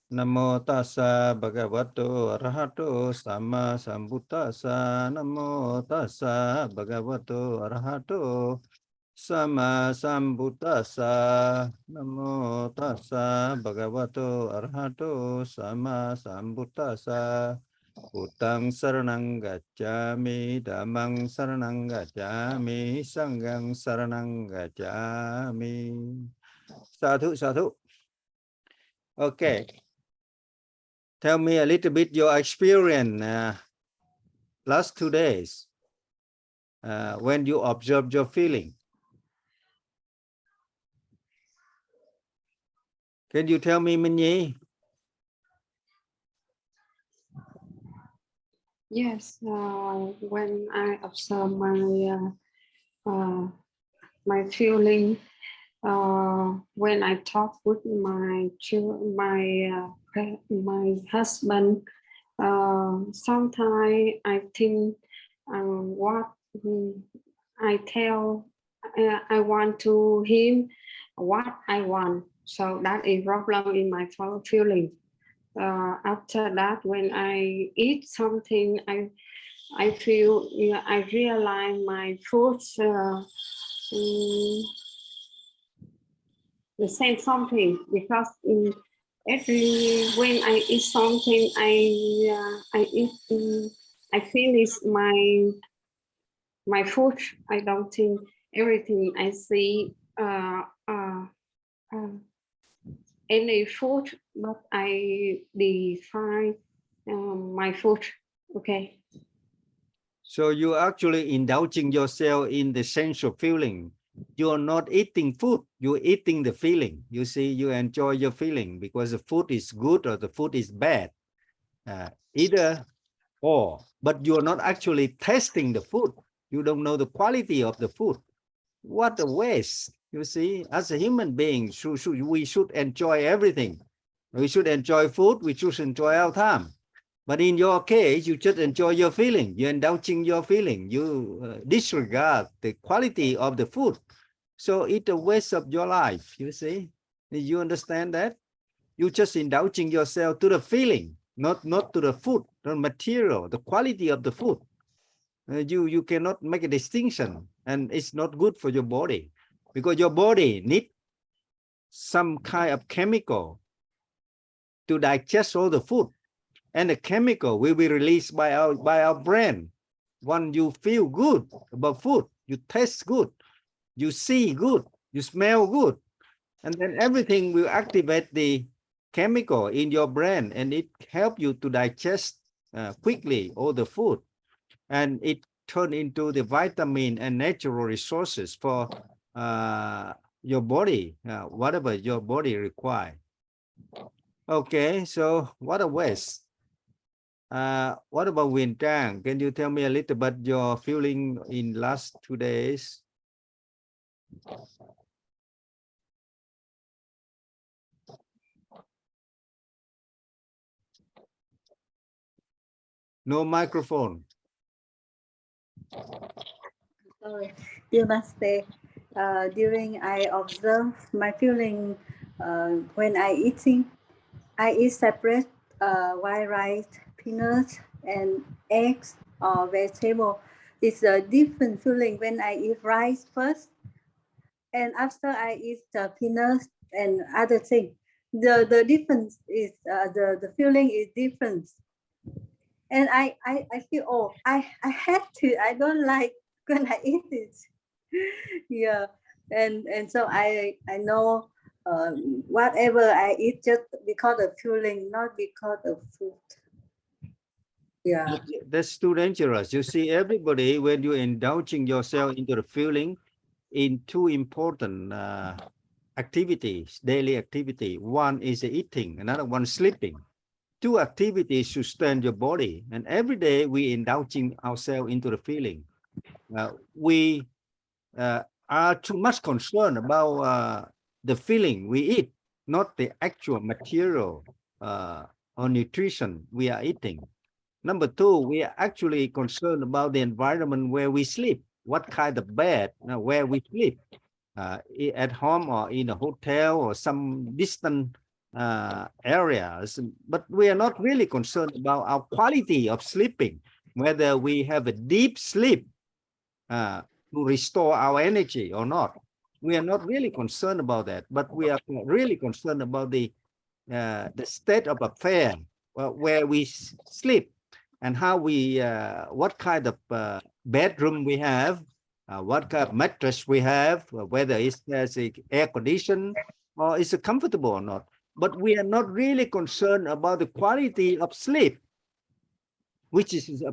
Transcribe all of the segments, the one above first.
Namo tassa bhagavato arahato samma sambuddhassa. Namo tassa bhagavato arahato samma sambuddhassa. Namo tassa bhagavato arahato samma sambuddhassa. Buddhang saranang gacchami, dhammang saranang gacchami, sanghang saranang gacchami. Sadhu, sadhu. Okay. Tell me a little bit your experience last 2 days when you observed your feeling. Can you tell me, Minh Nhi? Yes, when I observe my feeling, when I talk with my husband, sometimes I think what I want to him what I want. So that is problem in my feeling. After that, when I eat something, I feel, I realize my food the same something, because every when I eat something, I finish my food. I don't think everything I see any food, but I define my food. Okay. So you're actually indulging yourself in the sense of feeling. You're not eating food, you're eating the feeling. You see, you enjoy your feeling because the food is good or the food is bad. Either or, but you're not actually tasting the food. You don't know the quality of the food. What a waste. You see, as a human being, we should enjoy everything. We should enjoy food, we should enjoy our time. But in your case, you just enjoy your feeling. You're indulging your feeling. You disregard the quality of the food. So it's a waste of your life, you see. You understand that? You just indulging yourself to the feeling, not to the food, the material, the quality of the food. You cannot make a distinction, and it's not good for your body, because your body needs some kind of chemical to digest all the food, and the chemical will be released by our brain. When you feel good about food, you taste good, you see good, you smell good, and then everything will activate the chemical in your brain, and it help you to digest quickly all the food, and it turn into the vitamin and natural resources for your body, whatever your body require. Okay, so what a waste. What about Win Trang? Can you tell me a little about your feeling in last 2 days? No microphone. Sorry, dear Master. During I observe my feeling when I eating, I eat separate white rice, peanuts, and eggs or vegetable. It's a different feeling when I eat rice first, and after I eat peanuts and other thing. The difference is the feeling is different, and I feel, oh, I have to, I don't like when I eat it. Yeah, and so I know whatever I eat just because of feeling, not because of food. Yeah, That's too dangerous. You see, everybody, when you're indulging yourself into the feeling in two important activities, daily activity. One is eating, another one sleeping. Two activities sustain your body, and every day we indulging ourselves into the feeling. We are too much concerned about the feeling we eat, not the actual material or nutrition we are eating. Number two, we are actually concerned about the environment where we sleep, what kind of bed, where we sleep, at home or in a hotel or some distant areas, but we are not really concerned about our quality of sleeping, whether we have a deep sleep to restore our energy or not. We are not really concerned about that, but we are really concerned about the state of affair where we sleep and how we, what kind of bedroom we have, what kind of mattress we have, whether it's there's a air condition or is it comfortable or not. But we are not really concerned about the quality of sleep, which is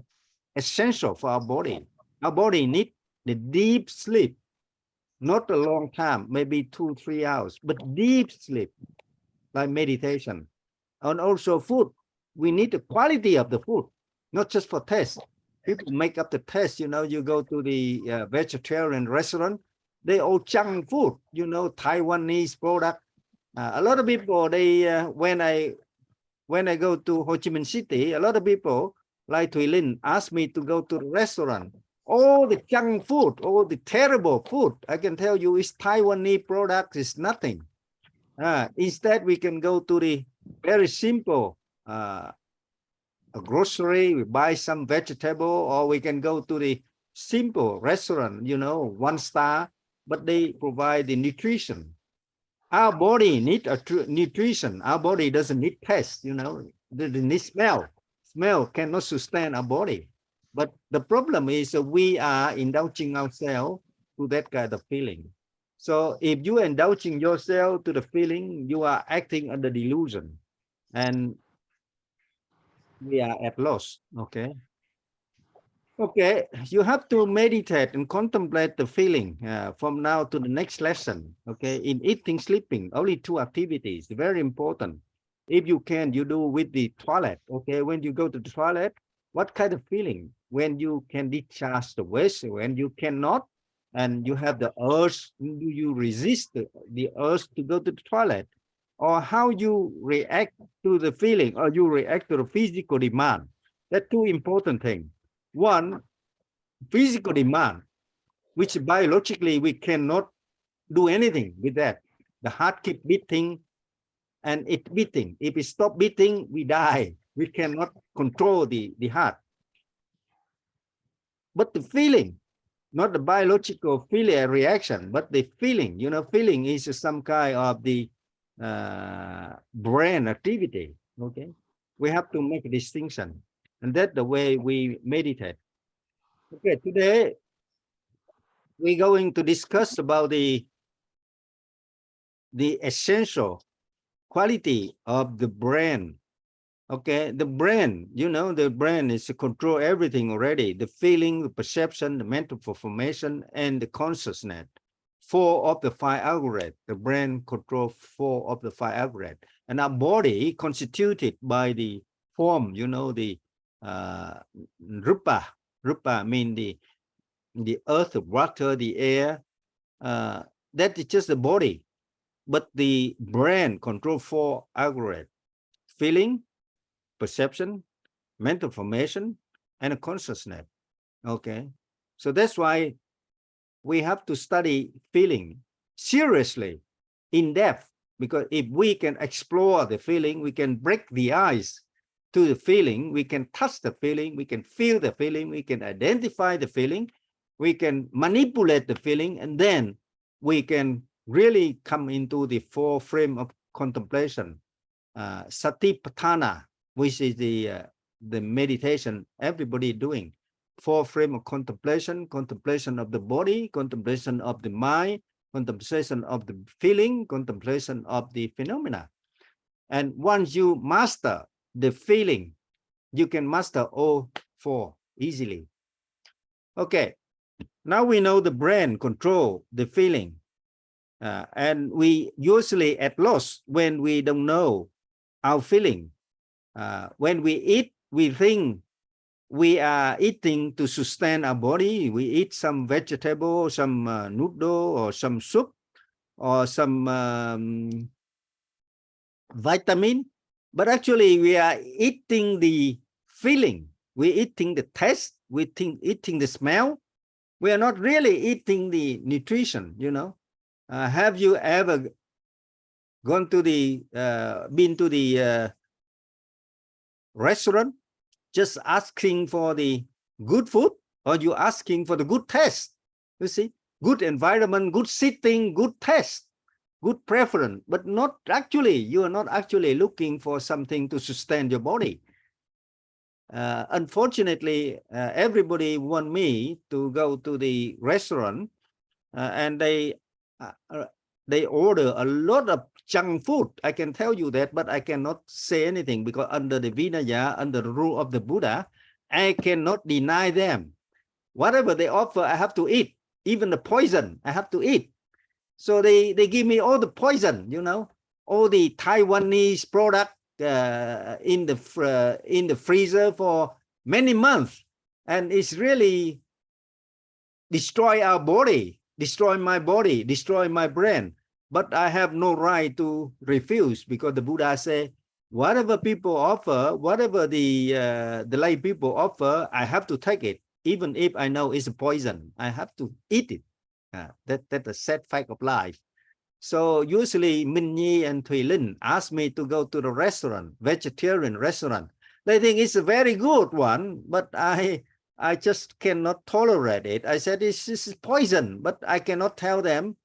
essential for our body. Our body needs the deep sleep, not a long time, maybe 2-3 hours, but deep sleep, like meditation. And also food. We need the quality of the food, not just for taste. People make up the taste, you know, you go to the vegetarian restaurant, they all junk food, you know, Taiwanese product. A lot of people, they, when I go to Ho Chi Minh City, a lot of people like Thuy Linh ask me to go to the restaurant. All the junk food, all the terrible food, I can tell you is Taiwanese product is nothing. Instead, we can go to the very simple a grocery, we buy some vegetable, or we can go to the simple restaurant, you know, 1 star, but they provide the nutrition. Our body needs nutrition. Our body doesn't need taste, you know, they need smell. Smell cannot sustain our body. But the problem is we are indulging ourselves to that kind of feeling. So if you are indulging yourself to the feeling, you are acting under delusion. And we are at loss. Okay. Okay, you have to meditate and contemplate the feeling from now to the next lesson. Okay, in eating, sleeping, only 2 activities, very important. If you can, you do with the toilet. Okay, when you go to the toilet, what kind of feeling? When you can discharge the waste, when you cannot, and you have the urge, do you resist the urge to go to the toilet? Or how you react to the feeling, or you react to the physical demand? That's 2 important things. One, physical demand, which biologically we cannot do anything with that. The heart keep beating and it beating. If it stop beating, we die. We cannot control the heart. But the feeling, not the biological feeling reaction, but the feeling, you know, feeling is some kind of the brain activity. Okay, we have to make a distinction, and that's the way we meditate. Okay, today we're going to discuss about the essential quality of the brain. Okay, the brain, you know, the brain is to control everything already, the feeling, the perception, the mental formation, and the consciousness. 4 of the 5 algorithms. The brain controls 4 of the 5 algorithms. And our body constituted by the form, you know, the rupa. Rupa mean the earth, the water, the air. That is just the body. But the brain controls 4 algorithms: feeling, perception, mental formation, and consciousness. Okay, so that's why we have to study feeling seriously, in depth, because if we can explore the feeling, we can break the ice to the feeling, we can touch the feeling, we can feel the feeling, we can identify the feeling, we can manipulate the feeling, and then we can really come into the 4 frame of contemplation, satipatthana, which is the meditation everybody doing. 4 frame of contemplation: contemplation of the body, contemplation of the mind, contemplation of the feeling, contemplation of the phenomena. And once you master the feeling, you can master all 4 easily. Okay, now we know the brain control the feeling, and we usually at loss when we don't know our feeling. When we eat, we think we are eating to sustain our body. We eat some vegetable, some noodle, or some soup, or some vitamin. But actually, we are eating the feeling. We're eating the taste. We're eating the smell. We are not really eating the nutrition, you know. Have you ever Gone to the, been to the restaurant, just asking for the good food, or you asking for the good taste? You see, good environment, good sitting, good taste, good preference, but not actually, you are not actually looking for something to sustain your body. Unfortunately, everybody want me to go to the restaurant, and they order a lot of junk food. I can tell you that, but I cannot say anything because under the Vinaya, under the rule of the Buddha, I cannot deny them. Whatever they offer, I have to eat. Even the poison, I have to eat. So they give me all the poison, you know, all the Taiwanese product in the freezer for many months, and it's really destroy our body, destroy my body, destroy my brain. But I have no right to refuse, because the Buddha say, whatever people offer, whatever the lay people offer, I have to take it, even if I know it's a poison. I have to eat it. That's a sad fact of life. So usually Minh Nhi and Thùy Linh ask me to go to the restaurant, vegetarian restaurant. They think it's a very good one, but I just cannot tolerate it. I said, this is poison, but I cannot tell them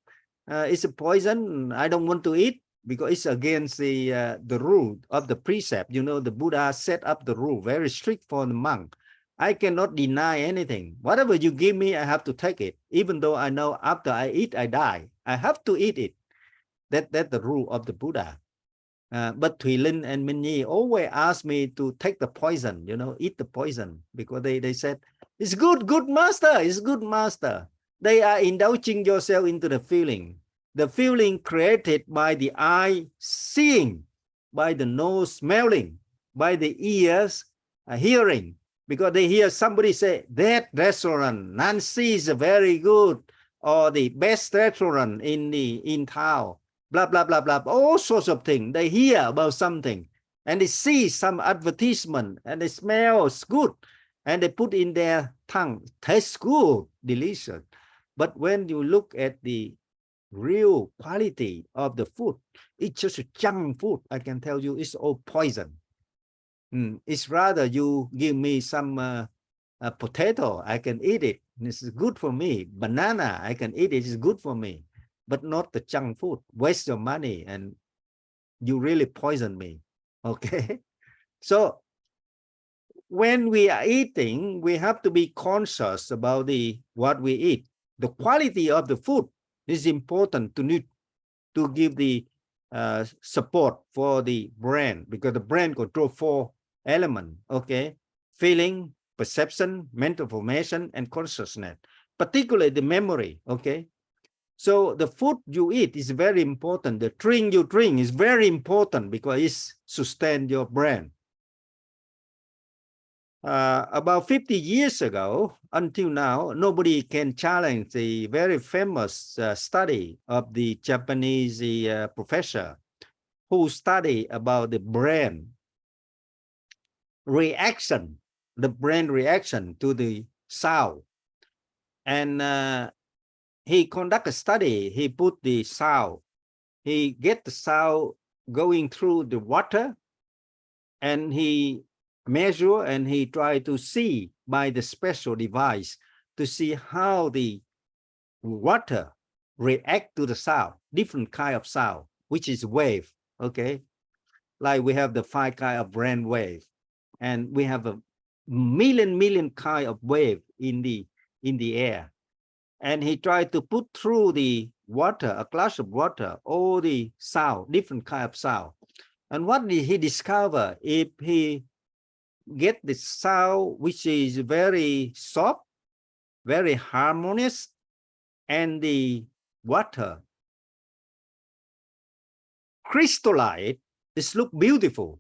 it's a poison. I don't want to eat, because it's against the rule of the precept. You know, the Buddha set up the rule, very strict for the monk. I cannot deny anything. Whatever you give me, I have to take it, even though I know after I eat, I die. I have to eat it. That's the rule of the Buddha. But Thùy Linh and Minh Nhi always ask me to take the poison, you know, eat the poison, because they said, it's good master, it's good master. They are indulging yourself into the feeling created by the eye seeing, by the nose smelling, by the ears hearing, because they hear somebody say, that restaurant, Nancy is very good, or the best restaurant in town. Blah, blah, blah, blah, all sorts of things. They hear about something, and they see some advertisement, and they smell good, and they put in their tongue, tastes good, delicious. But when you look at the real quality of the food, it's just junk food. I can tell you, it's all poison. It's rather you give me some potato, I can eat it. This is good for me. Banana, I can eat it. It's good for me. But not the junk food. Waste your money, and you really poison me. Okay. So when we are eating, we have to be conscious about what we eat. The quality of the food is important to give the support for the brain, because the brain controls 4 elements. Okay. Feeling, perception, mental formation, and consciousness, particularly the memory. Okay. So the food you eat is very important. The drink you drink is very important, because it sustains your brain. About 50 years ago, until now, nobody can challenge the very famous study of the Japanese professor who studied about the brain reaction, to the sound. And he conduct a study. He put the sound, he get the sound going through the water, and he measure, and he try to see by the special device to see how the water react to the sound, different kind of sound, which is wave. Okay. Like we have the 5 kind of brain wave, and we have a million kind of wave in the air. And he tried to put through the water, a glass of water, all the sound, different kind of sound. And what did he discover? If he get the sound which is very soft, very harmonious, and the water crystalline, it look beautiful.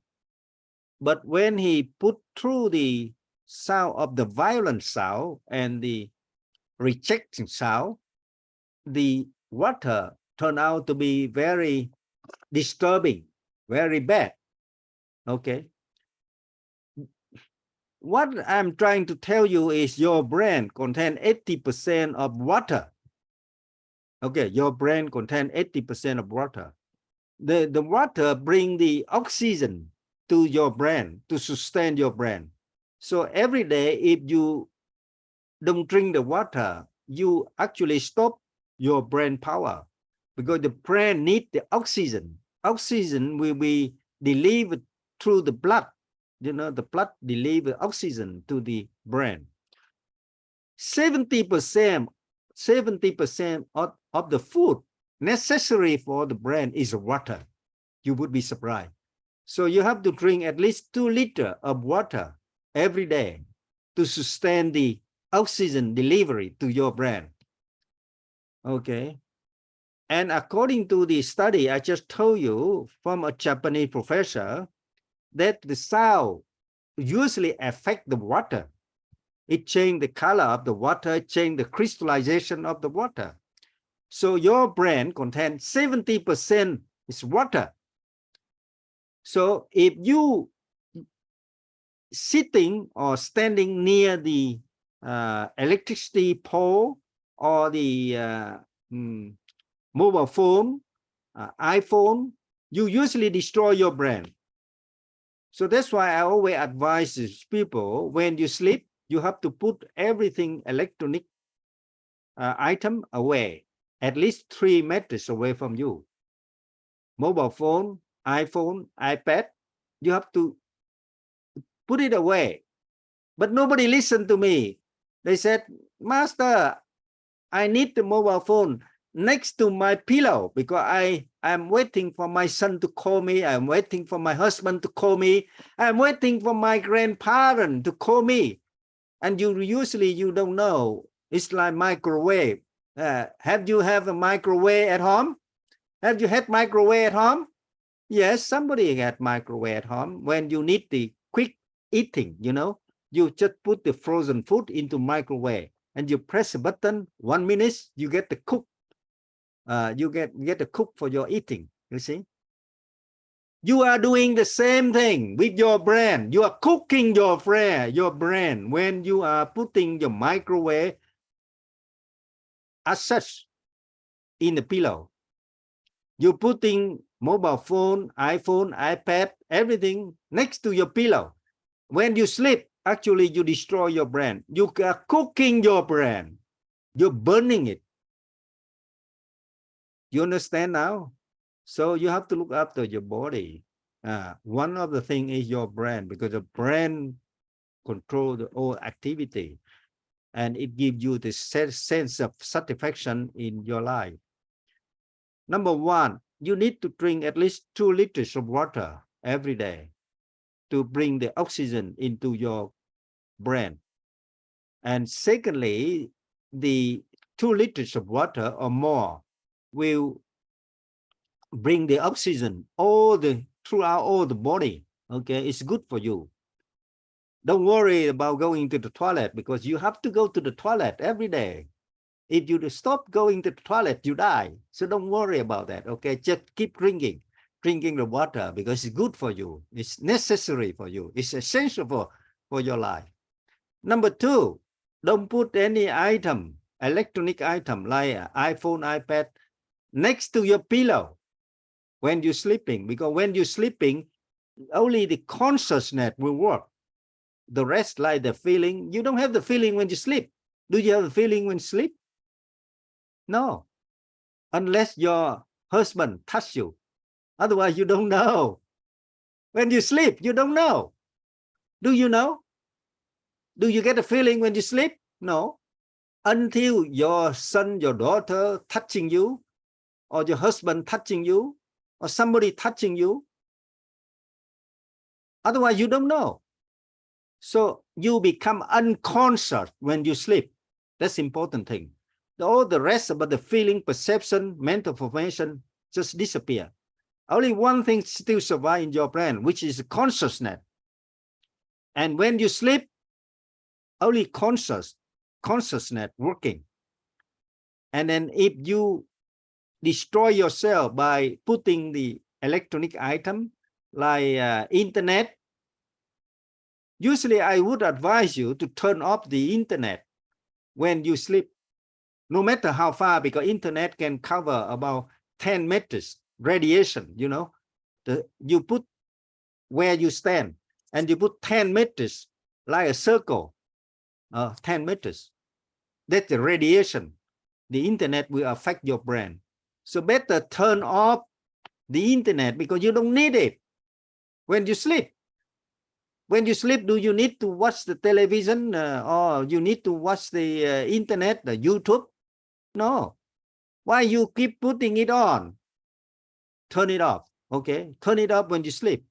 But when he put through the sound of the violent sound and the rejecting sound, the water turned out to be very disturbing, very bad. Okay. What I'm trying to tell you is your brain contains 80% of water. Okay, your brain contains 80% of water. the water bring the oxygen to your brain to sustain your brain. So every day, if you don't drink the water, you actually stop your brain power, because the brain needs the oxygen. Oxygen will be delivered through the blood. You know, the blood delivers oxygen to the brain. 70% of the food necessary for the brain is water. You would be surprised. So you have to drink at least 2 liters of water every day to sustain the oxygen delivery to your brain. Okay. And according to the study I just told you from a Japanese professor, that the sound usually affect the water. It changes the color of the water, change the crystallization of the water. So your brain contains 70% is water. So if you sitting or standing near the electricity pole or the mobile phone, iPhone, you usually destroy your brain. So that's why I always advise people, when you sleep, you have to put everything electronic item away, at least 3 meters away from you. Mobile phone, iPhone, iPad, you have to put it away. But nobody listened to me. They said, Master, I need the mobile phone next to my pillow because I'm waiting for my son to call me. I'm waiting for my husband to call me. I'm waiting for my grandparent to call me. And you don't know. It's like microwave. Have you a microwave at home? Have you had microwave at home? Yes, somebody had microwave at home. When you need the quick eating, you know, you just put the frozen food into microwave and you press a button, 1 minute, you get the cook. You get the cook for your eating, you see. You are doing the same thing with your brain. You are cooking your brain when you are putting your microwave as such in the pillow. You're putting mobile phone, iPhone, iPad, everything next to your pillow. When you sleep, actually you destroy your brain. You are cooking your brain. You're burning it. You understand now? So you have to look after your body. One of the things is your brain, because the brain controls all activity and it gives you the sense of satisfaction in your life. Number 1, you need to drink at least 2 liters of water every day to bring the oxygen into your brain. And secondly, the 2 liters of water or more will bring the oxygen throughout all the body. Okay, it's good for you. Don't worry about going to the toilet, because you have to go to the toilet every day. If you stop going to the toilet, you die. So don't worry about that. Okay, just keep drinking the water, because it's good for you. It's necessary for you. It's essential for your life. Number 2, don't put any item, electronic item like iPhone, iPad, next to your pillow when you're sleeping, because when you're sleeping, only the consciousness will work. The rest, like the feeling, you don't have the feeling when you sleep. Do you have the feeling when you sleep? No, unless your husband touch you. Otherwise, you don't know. When you sleep, you don't know. Do you know? Do you get a feeling when you sleep? No. Until your son, your daughter touching you, or your husband touching you, or somebody touching you. Otherwise, you don't know. So you become unconscious when you sleep. That's the important thing. All the rest about the feeling, perception, mental formation just disappear. Only one thing still survives in your brain, which is consciousness. And when you sleep, only consciousness working. And then if you destroy yourself by putting the electronic item like internet, usually I would advise you to turn off the internet when you sleep, no matter how far, because internet can cover about 10 meters radiation, you know, you put where you stand and you put 10 meters like a circle, 10 meters. That's the radiation. The internet will affect your brain. So better turn off the internet because you don't need it when you sleep. When you sleep, do you need to watch the television or you need to watch the internet, the YouTube? No. Why you keep putting it on? Turn it off, okay? Turn it off when you sleep.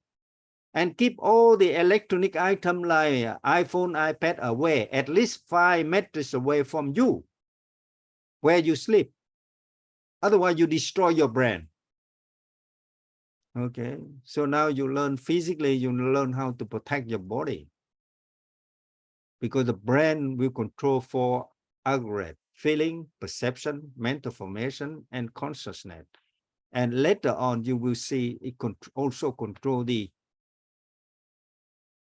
And keep all the electronic items like iPhone, iPad away, at least 5 meters away from you, where you sleep. Otherwise, you destroy your brain. Okay, so now you learn physically, you learn how to protect your body. Because the brain will control 4 aggregate: feeling, perception, mental formation, and consciousness. And later on, you will see it also control the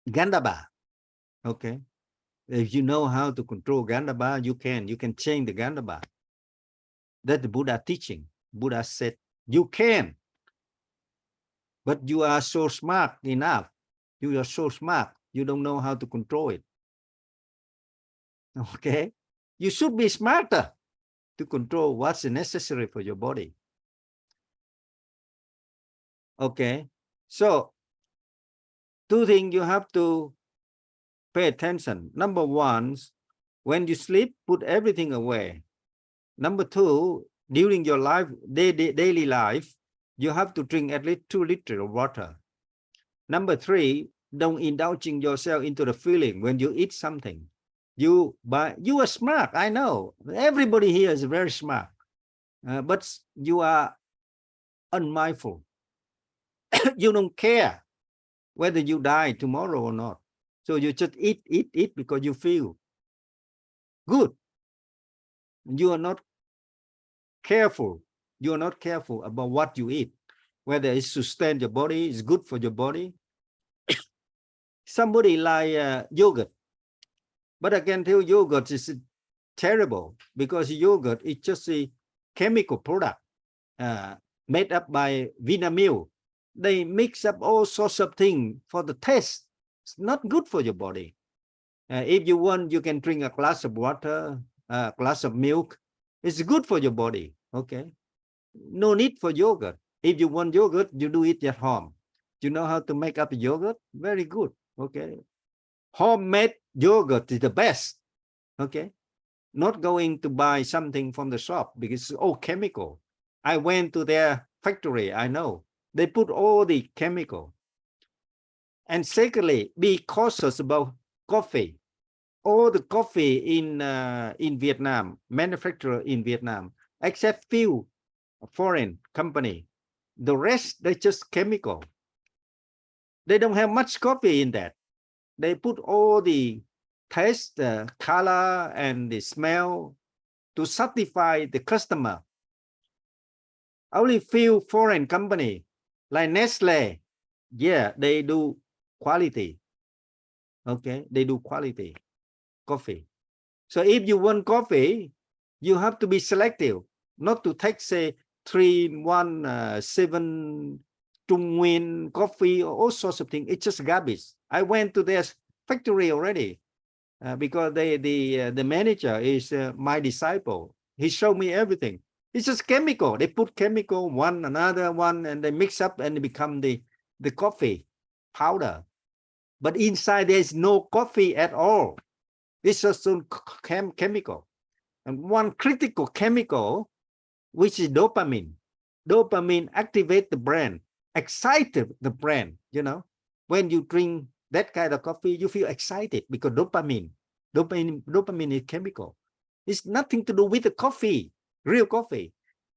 Gandhara. Okay, if you know how to control Gandhara, you can change the Gandhara. That's the Buddha teaching. Buddha said you can, but you are so smart enough. You are so smart, you don't know how to control it. Okay, you should be smarter to control what's necessary for your body. Okay, so 2 things you have to pay attention. Number 1, when you sleep, put everything away. Number 2, during your life, daily life, you have to drink at least 2 liters of water. Number 3, don't indulging yourself into the feeling when you eat something. You are smart, I know. Everybody here is very smart, but you are unmindful. You don't care whether you die tomorrow or not. So you just eat because you feel good. You are not careful. You are not careful about what you eat, whether it sustains your body, is good for your body. Somebody like yogurt, but I can tell yogurt is terrible because yogurt is just a chemical product made up by Vinamilk. They mix up all sorts of things for the taste. It's not good for your body. If you want, you can drink a glass of water, a glass of milk. It's good for your body. Okay, no need for yogurt. If you want yogurt, you do it at home. You know how to make up yogurt? Very good. Okay, homemade yogurt is the best. Okay, not going to buy something from the shop because it's all chemical. I went to their factory. I know they put all the chemical. And secondly, be cautious about coffee. All the coffee in Vietnam, manufactured in Vietnam, except few foreign company. The rest, they just chemical. They don't have much coffee in that. They put all the taste, the color, and the smell to satisfy the customer. Only few foreign company like Nestle, yeah, they do quality. Okay, they do quality coffee. So if you want coffee, you have to be selective, not to take say 3-in-1, 7 Trung coffee, or all sorts of things. It's just garbage. I went to their factory already because the manager is my disciple. He showed me everything. It's just chemical. They put chemical, one another one, and they mix up and become the coffee powder. But inside there is no coffee at all. It's just some chemical. And one critical chemical, which is dopamine. Dopamine activates the brain, excited the brain. You know, when you drink that kind of coffee, you feel excited because dopamine is chemical. It's nothing to do with the coffee, real coffee.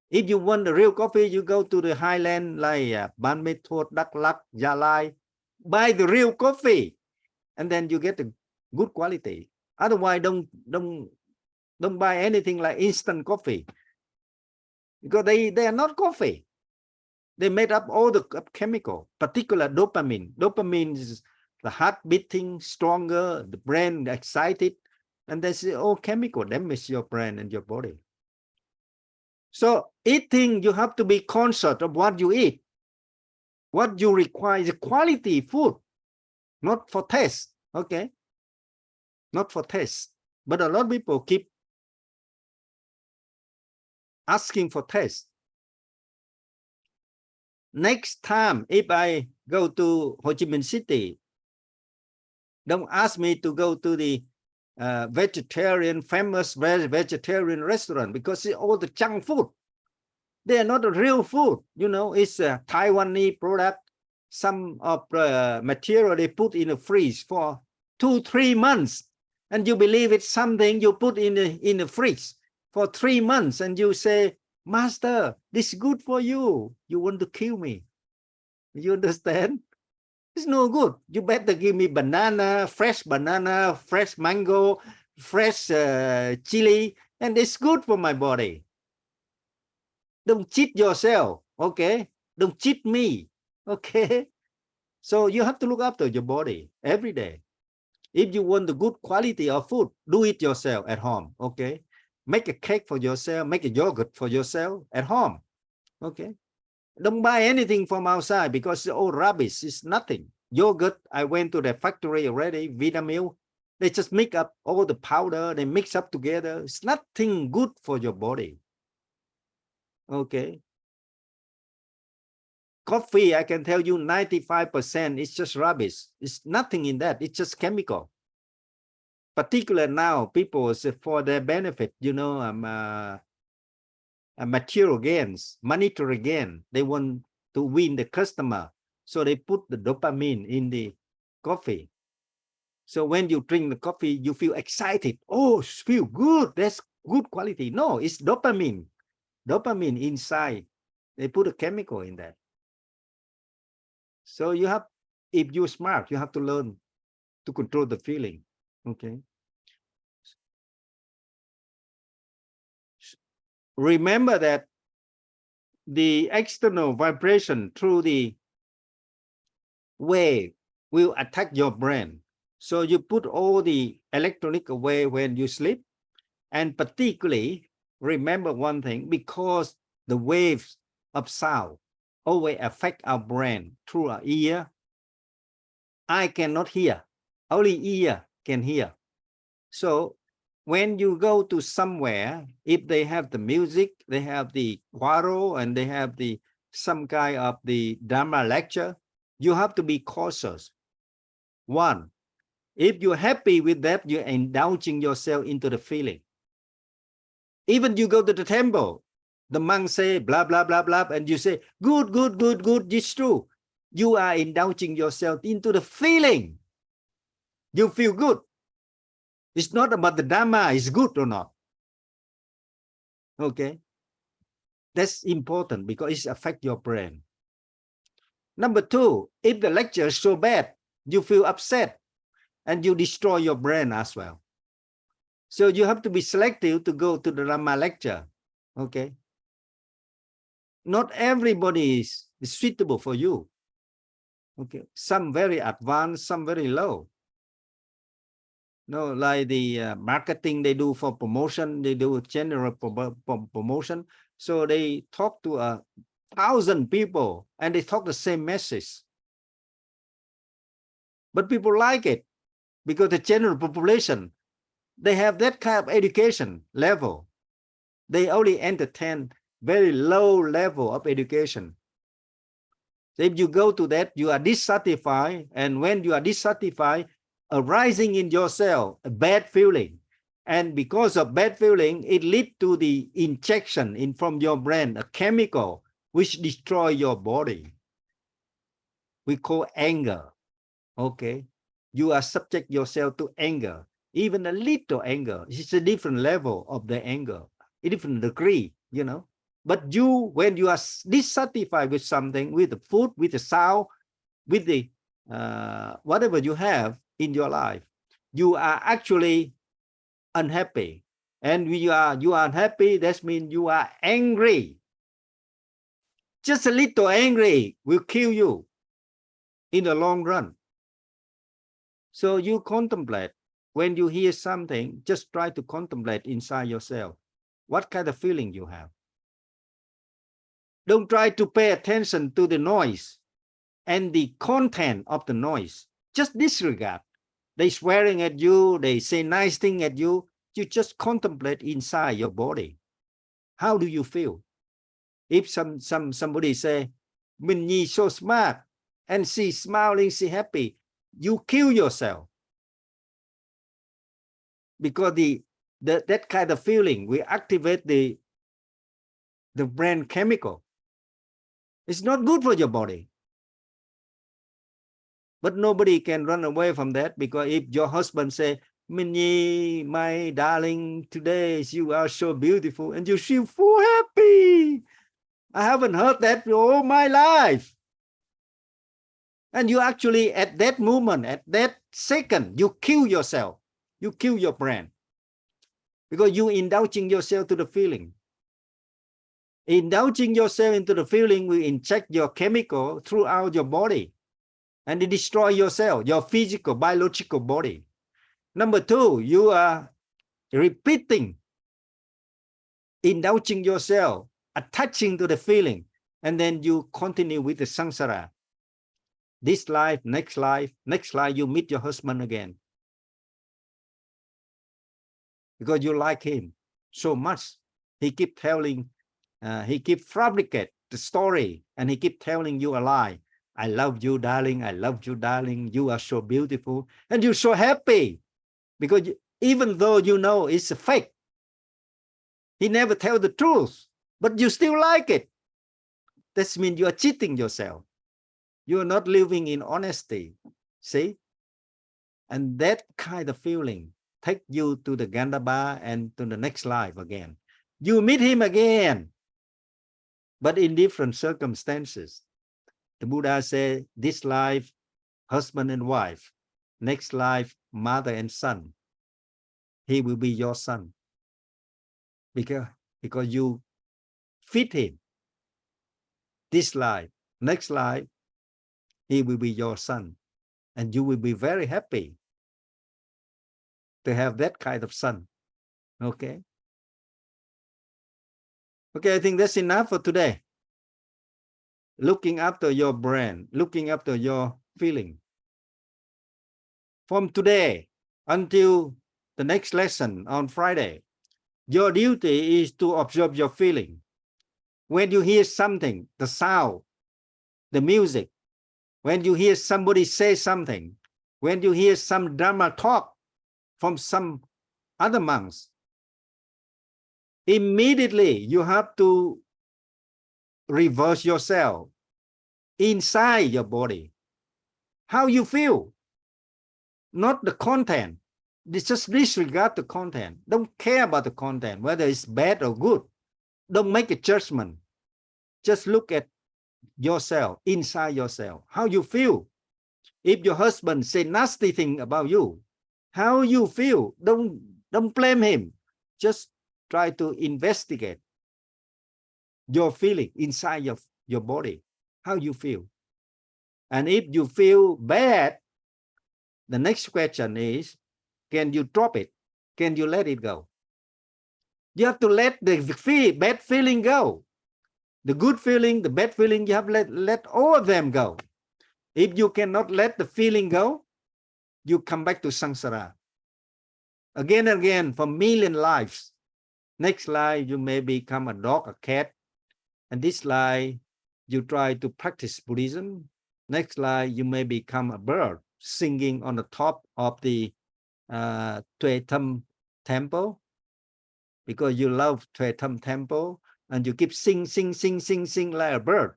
If you want the real coffee, you go to the highland like Ban Mê Thuột, Đắk Lắk, Gia Lai, buy the real coffee, and then you get the good quality. Otherwise, don't buy anything like instant coffee because they are not coffee. They made up all the chemical, particular dopamine. Dopamine is the heart beating stronger, the brain excited, and that's all chemical damage your brain and your body. So eating, you have to be conscious of what you eat. What you require is quality food, not for taste. Okay, not for taste. But a lot of people keep asking for taste. Next time, if I go to Ho Chi Minh City, don't ask me to go to the famous vegetarian restaurant, because it's all the junk food. They are not a real food. You know, it's a Taiwanese product. Some of the material they put in the freeze for 2-3 months. And you believe it's something you put in the freeze for 3 months. And you say, Master, this is good for you. You want to kill me. You understand? It's no good. You better give me banana, fresh mango, fresh chili, and it's good for my body. Don't cheat yourself, okay? Don't cheat me, okay? So you have to look after your body every day. If you want the good quality of food, do it yourself at home, okay? Make a cake for yourself, make a yogurt for yourself at home, okay? Don't buy anything from outside, because it's all rubbish. It's nothing. Yogurt, I went to the factory already, Vitamilk. They just mix up all the powder, they mix up together. It's nothing good for your body. Okay. Coffee, I can tell you 95% is just rubbish. It's nothing in that. It's just chemical. Particularly now, people say for their benefit, you know, material gains, monetary gain. They want to win the customer. So they put the dopamine in the coffee. So when you drink the coffee, you feel excited. Oh, feel good. That's good quality. No, it's dopamine. Dopamine inside. They put a chemical in that. So you have, if you're smart, you have to learn to control the feeling. Okay. Remember that the external vibration through the wave will attack your brain. So you put all the electronic away when you sleep. And particularly, remember one thing, because the waves of sound always affect our brain through our ear. I cannot hear, only ear can hear. So when you go to somewhere, if they have the music, they have the quarrel, and they have the some kind of the Dharma lecture, you have to be cautious. One, if you're happy with that, you're indulging yourself into the feeling. Even you go to the temple, the monk say blah, blah, blah, blah, and you say, good, good, good, good, it's true. You are indulging yourself into the feeling. You feel good. It's not about the Dharma is good or not. Okay. That's important because it affects your brain. Number two, if the lecture is so bad, you feel upset and you destroy your brain as well. So you have to be selective to go to the Dharma lecture. Okay. Not everybody is suitable for you. Okay. Some very advanced, some very low. No, like the marketing they do for promotion, they do general promotion. So they talk to 1,000 people and they talk the same message. But people like it because the general population, they have that kind of education level. They only entertain very low level of education. So if you go to that, you are dissatisfied. And when you are dissatisfied, arising in yourself a bad feeling. And because of bad feeling, it leads to the injection in from your brain, a chemical which destroy your body. We call anger. Okay. You are subject yourself to anger. Even a little anger. It's a different level of the anger, a different degree, you know. But you, when you are dissatisfied with something, with the food, with the sound, with the whatever you have in your life, you are actually unhappy. And when you are unhappy, that means you are angry. Just a little angry will kill you in the long run. So you contemplate. When you hear something, just try to contemplate inside yourself. What kind of feeling you have? Don't try to pay attention to the noise and the content of the noise. Just disregard. They swearing at you, they say nice thing at you. You just contemplate inside your body. How do you feel? If somebody say, Minh Nhi so smart, and she smiling, she happy, you kill yourself. Because that kind of feeling will activate the brain chemical. It's not good for your body. But nobody can run away from that, because if your husband say, Minh Nhi, my darling, today you are so beautiful, and you feel so happy. I haven't heard that all my life. And you actually, at that moment, at that second, you kill yourself. You kill your brain. Because you indulging yourself to the feeling. Indulging yourself into the feeling will inject your chemical throughout your body. And it destroy yourself, your physical, biological body. Number two, you are repeating, indulging yourself, attaching to the feeling, and then you continue with the samsara. This life, next life, you meet your husband again. Because you like him so much. He keep telling, he keep fabricate the story, and he keep telling you a lie. I love you, darling. I love you, darling. You are so beautiful. And you're so happy. Because even though you know it's a fake, he never tell the truth, but you still like it. That means you are cheating yourself. You are not living in honesty. See? And that kind of feeling take you to the Gandhaba and to the next life again. You meet him again, but in different circumstances. The Buddha said, this life, husband and wife. Next life, mother and son. He will be your son. Because you feed him. This life, next life, he will be your son. And you will be very happy to have that kind of son. Okay? Okay, I think that's enough for today. Looking after your brain, looking after your feeling. From today until the next lesson on Friday, your duty is to observe your feeling. When you hear something, the sound, the music, when you hear somebody say something, when you hear some Dharma talk from some other monks, immediately you have to reverse yourself inside your body. How you feel, not the content. Just disregard the content. Don't care about the content, whether it's bad or good. Don't make a judgment. Just look at yourself, inside yourself. How you feel. If your husband say nasty thing about you, how you feel. Don't blame him. Just try to investigate your feeling inside your body. How you feel. And if you feel bad, the next question is, can you drop it? Can you let it go? You have to let the bad feeling go. The good feeling, the bad feeling, you have to let all of them go. If you cannot let the feeling go, you come back to samsara. Again and again for million lives. Next life, you may become a dog, a cat. And this life, you try to practice Buddhism. Next life, you may become a bird singing on the top of the Tuệ Thâm temple, because you love Tuệ Thâm temple, and you keep sing like a bird.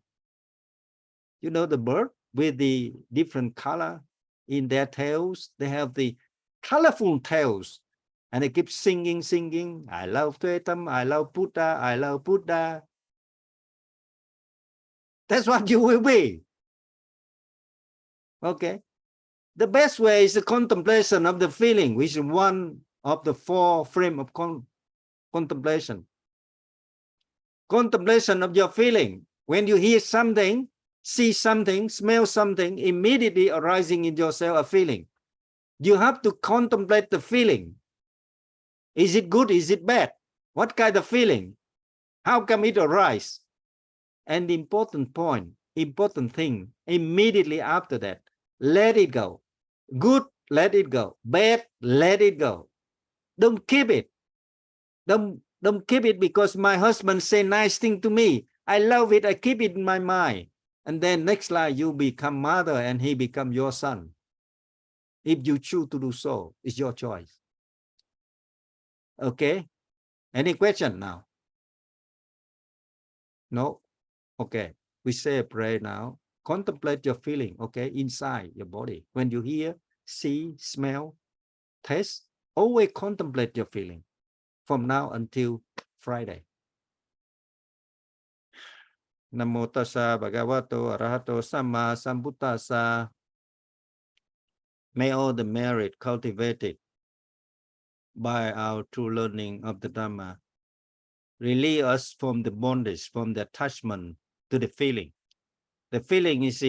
You know the bird with the different color in their tails. They have the colorful tails, and they keep singing. I love Tuệ Thâm, I love Buddha, I love Buddha. That's what you will be. Okay. The best way is the contemplation of the feeling, which is one of the four frames of contemplation. Contemplation of your feeling. When you hear something, see something, smell something, immediately arising in yourself a feeling. You have to contemplate the feeling. Is it good? Is it bad? What kind of feeling? How come it arises? And the important thing, immediately after that, let it go. Good, let it go. Bad, let it go. Don't keep it. Don't keep it because my husband say nice thing to me. I love it. I keep it in my mind. And then next life you become mother and he become your son. If you choose to do so, it's your choice. Okay. Any question now? No. Okay. We say a prayer now. Contemplate your feeling. Okay. Inside your body. When you hear, see, smell, taste, always contemplate your feeling from now until Friday. Namo tassa bhagavato arahato samma sambuddhassa. May all the merit cultivated by our true learning of the Dhamma release us from the bondage, from the attachment to the feeling. The feeling is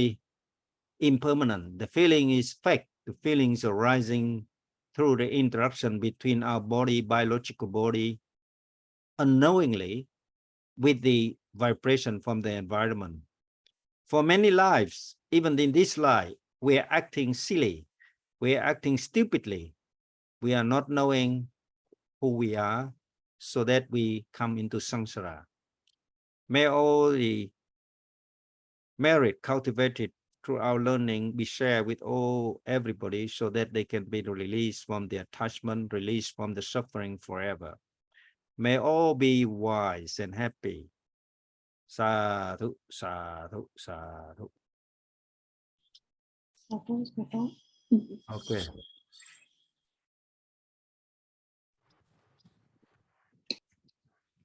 impermanent. The feeling is fake. The feelings arising through the interaction between our body, biological body, unknowingly with the vibration from the environment. For many lives, even in this life, we are acting silly. We are acting stupidly. We are not knowing who we are, so that we come into samsara. May all the merit cultivated through our learning be shared with everybody, so that they can be released from the attachment, released from the suffering forever. May all be wise and happy. Sadhu, sadhu, sadhu. Okay.